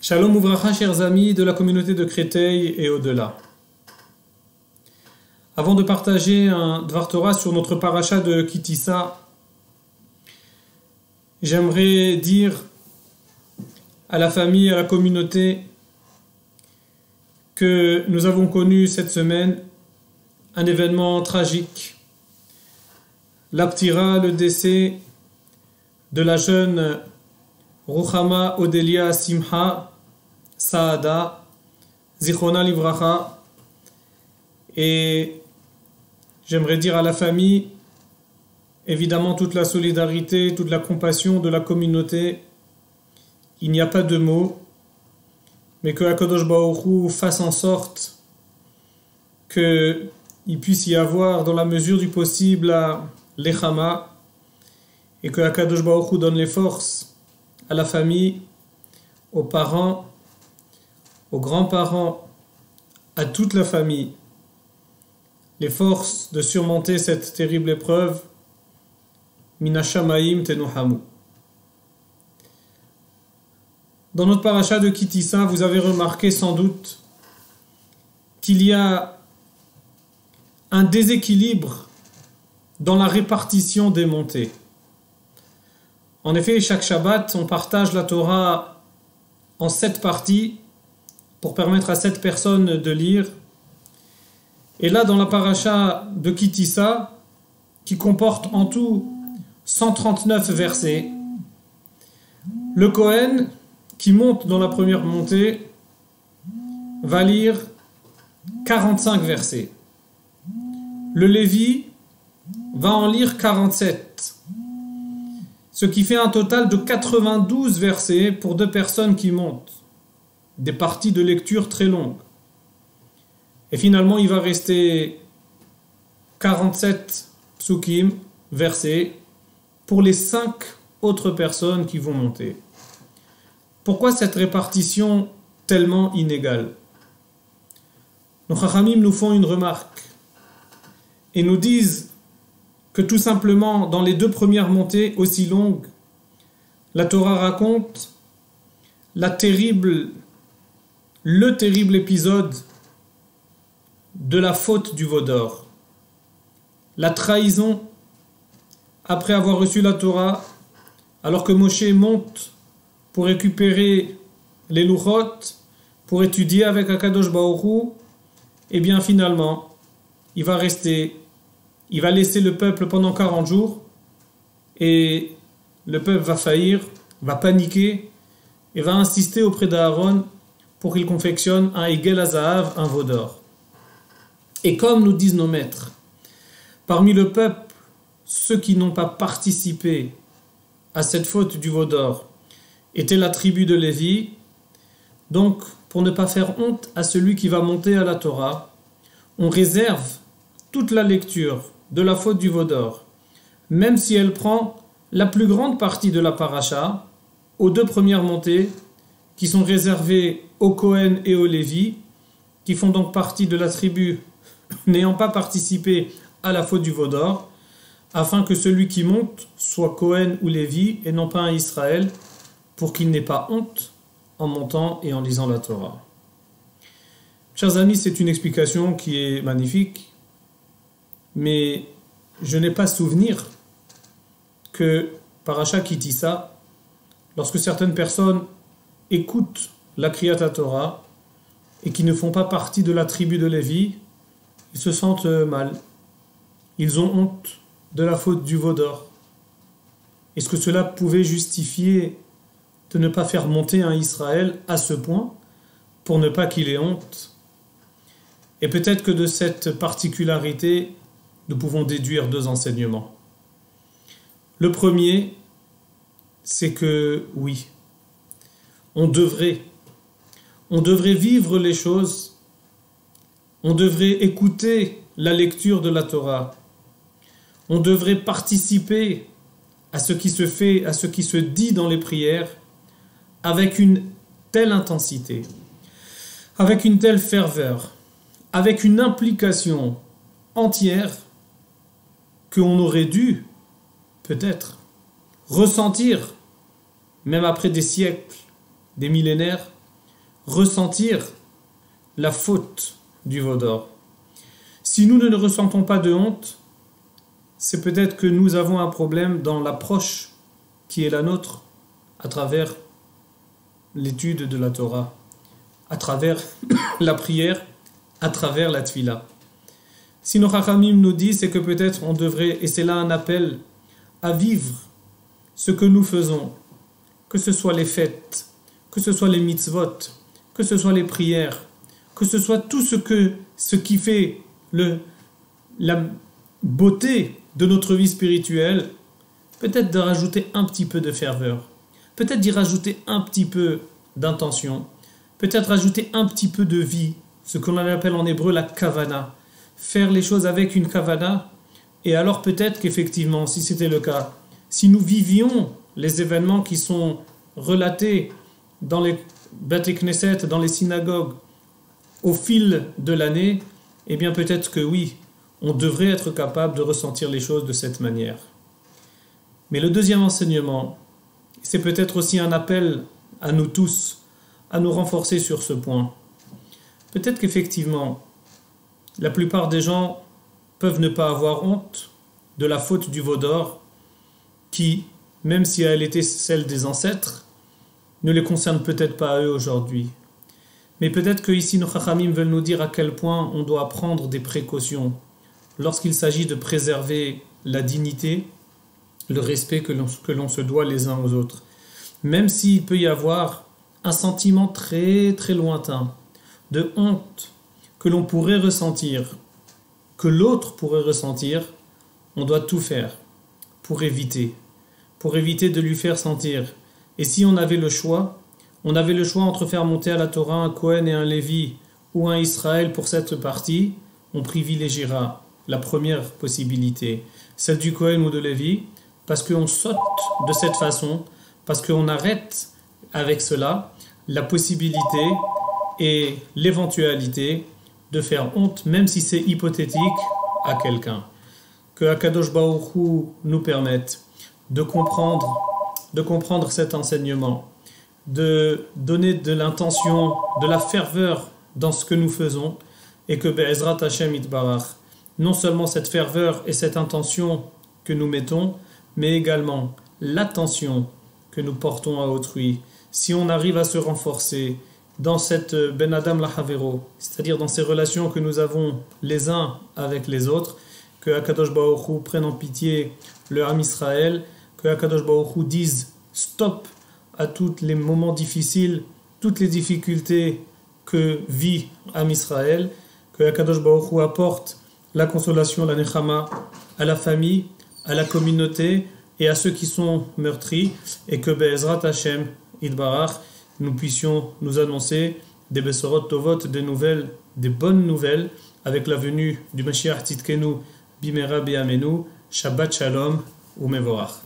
Shalom Ouvracha, chers amis de la communauté de Créteil et au-delà. Avant de partager un Dvar Torah sur notre paracha de Kitissa, j'aimerais dire à la famille, à la communauté, que nous avons connu cette semaine un événement tragique. L'Aptira, le décès de la jeune Ruchama Odelia Simha Saada, Zichona Livracha, et j'aimerais dire à la famille, évidemment toute la solidarité, toute la compassion de la communauté. Il n'y a pas de mots, mais que HaKadosh Baruch Hu fasse en sorte qu'il puisse y avoir dans la mesure du possible la Lechama, et que HaKadosh Baruch Hu donne les forces à la famille, aux parents, aux grands-parents, à toute la famille, les forces de surmonter cette terrible épreuve. Min Hashamaim Tenuhamu. Dans notre paracha de Kitissa, vous avez remarqué sans doute qu'il y a un déséquilibre dans la répartition des montées. En effet, chaque Shabbat, on partage la Torah en 7 parties pour permettre à 7 personnes de lire. Et là, dans la paracha de Kitissa, qui comporte en tout 139 versets, le Kohen, qui monte dans la première montée, va lire 45 versets. Le Lévi va en lire 47. Ce qui fait un total de 92 versets pour 2 personnes qui montent. Des parties de lecture très longues. Et finalement, il va rester 47 psukim, versets, pour les 5 autres personnes qui vont monter. Pourquoi cette répartition tellement inégale? Nos Chachamim nous font une remarque et nous disent que tout simplement, dans les 2 premières montées aussi longues, la Torah raconte le terrible épisode de la faute du veau d'or. La trahison après avoir reçu la Torah, alors que Moshe monte pour récupérer les Luchot, pour étudier avec HaKadosh Baruch Hu, et bien finalement, il va laisser le peuple pendant 40 jours, et le peuple va faillir, va paniquer, et va insister auprès d'Aaron pour qu'il confectionne un Egel Hazahav, un veau d'or. Et comme nous disent nos maîtres, parmi le peuple, ceux qui n'ont pas participé à cette faute du veau d'or était la tribu de Lévi. Donc, pour ne pas faire honte à celui qui va monter à la Torah, on réserve toute la lecture de la faute du veau d'or, même si elle prend la plus grande partie de la paracha, aux 2 premières montées, qui sont réservées aux Kohen et aux Lévi, qui font donc partie de la tribu n'ayant pas participé à la faute du veau d'or, afin que celui qui monte soit Kohen ou Lévi et non pas un Israël, pour qu'il n'ait pas honte en montant et en lisant la Torah. Chers amis, c'est une explication qui est magnifique, mais je n'ai pas souvenir que Paracha Kitissa, lorsque certaines personnes écoutent la Kriyat Torah et qui ne font pas partie de la tribu de Lévi, ils se sentent mal. Ils ont honte de la faute du veau d'or. Est-ce que cela pouvait justifier de ne pas faire monter un Israël à ce point pour ne pas qu'il ait honte? Et peut-être que de cette particularité, nous pouvons déduire 2 enseignements. Le premier, c'est que oui, on devrait vivre les choses, on devrait écouter la lecture de la Torah, on devrait participer à ce qui se fait, à ce qui se dit dans les prières, avec une telle intensité, avec une telle ferveur, avec une implication entière, qu'on aurait dû, peut-être, ressentir, même après des siècles, des millénaires, ressentir la faute du veau d'or. Si nous ne ressentons pas de honte, c'est peut-être que nous avons un problème dans l'approche qui est la nôtre à travers l'étude de la Torah, à travers la prière, à travers la tfila. Si nos Chachamim nous disent, c'est que peut-être on devrait, et c'est là un appel, à vivre ce que nous faisons, que ce soit les fêtes, que ce soit les mitzvot, que ce soit les prières, que ce soit tout ce qui fait la beauté de notre vie spirituelle, peut-être de rajouter un petit peu de ferveur, peut-être d'y rajouter un petit peu d'intention, peut-être rajouter un petit peu de vie, ce qu'on appelle en hébreu la kavana, faire les choses avec une kavana, et alors peut-être qu'effectivement, si c'était le cas, si nous vivions les événements qui sont relatés dans les Beit Knesset, dans les synagogues, au fil de l'année, eh bien peut-être que oui, on devrait être capable de ressentir les choses de cette manière. Mais le deuxième enseignement, c'est peut-être aussi un appel à nous tous, à nous renforcer sur ce point. Peut-être qu'effectivement, la plupart des gens peuvent ne pas avoir honte de la faute du veau d'or qui, même si elle était celle des ancêtres, ne les concerne peut-être pas à eux aujourd'hui. Mais peut-être que ici nos Chachamim veulent nous dire à quel point on doit prendre des précautions lorsqu'il s'agit de préserver la dignité, le respect que l'on se doit les uns aux autres. Même s'il peut y avoir un sentiment très très lointain de honte que l'on pourrait ressentir, que l'autre pourrait ressentir, on doit tout faire pour éviter de lui faire sentir. Et si on avait le choix entre faire monter à la Torah un Cohen et un Lévi ou un Israël pour cette partie, on privilégiera la première possibilité, celle du Cohen ou de Lévi, parce qu'on saute de cette façon, parce qu'on arrête avec cela la possibilité et l'éventualité de faire honte, même si c'est hypothétique, à quelqu'un. Que Akadosh Baruch Hu nous permette de comprendre cet enseignement, de donner de l'intention, de la ferveur dans ce que nous faisons, et que Be'ezrat Hashem Yitbarach, non seulement cette ferveur et cette intention que nous mettons, mais également l'attention que nous portons à autrui. Si on arrive à se renforcer dans cette Ben Adam Lahavero, c'est-à-dire dans ces relations que nous avons les uns avec les autres, que Akadosh Baruch Hu prenne en pitié le Ham Israël, que Akadosh Baruch Hu dise stop à tous les moments difficiles, toutes les difficultés que vit Ham Israël, que Akadosh Baruch Hu apporte la consolation, la nechama à la famille, à la communauté et à ceux qui sont meurtris, et que Be'ezrat Hashem Yitbarach, nous puissions nous annoncer des Besorot Tovot, des nouvelles, des bonnes nouvelles, avec la venue du Mashiach Tzidkenu Bimera B'Yamenu. Shabbat Shalom ou Mevorach.